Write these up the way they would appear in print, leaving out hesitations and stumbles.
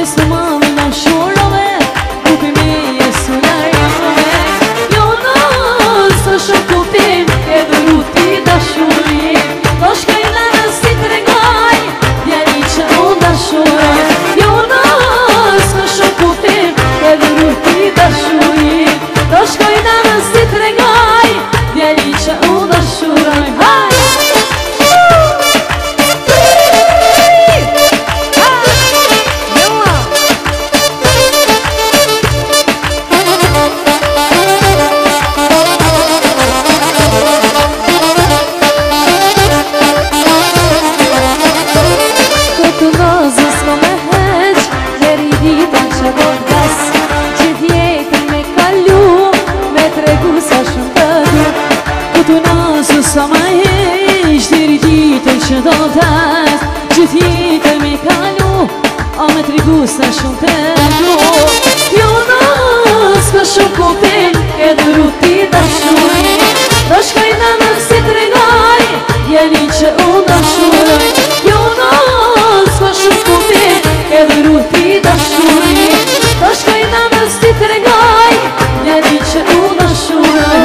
së mami në shurove, kupi me jesu larjove. Jo nësë shumë kupim, edhe ruti dashurim, do shkoj në nësi të regaj, djali që unë dashuroj. Jo nësë shumë kupim, edhe ruti dashurim, do shkoj në nësi të regaj, djali që unë dashuroj. Sa ma heq diri ditën që do t'es, gjithë jetën me kalu, a me tregu se shumë të du. Jo nësë ka shumë kupim, edhe ruti dashurim, do shkoj në nësi të regaj, djali që unë dashuroj. Jo nësë ka shumë kupim, edhe ruti dashurim, do shkoj në nësi të regaj, djali që unë dashuroj.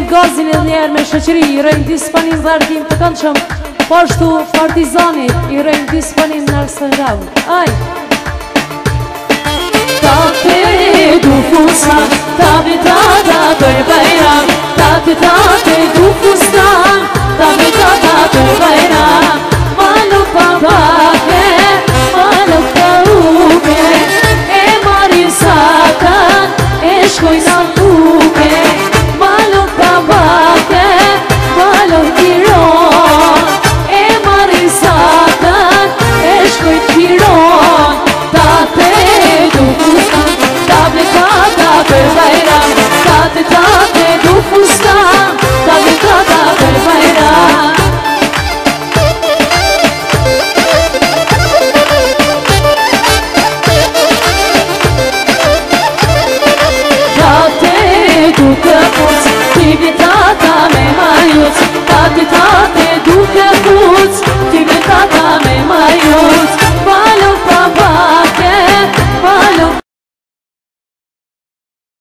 Gazin e njerë me shëqëri, i rejmë disponim dhe ardim të këndshëm, pashtu partizanit, i rejmë disponim në arsë rravë. Aj! Tate du fustan, tabi tata për bajram, tate du fustan, tabi tata për bajram. Malo pa bake, malo pa uke, e marim sakan, e shkoj në uke. Malo pa bake, malo tiron, e marim sakan, e shkoj tiron. Tate du fustan, tabi tata për bajram, tate du fustan.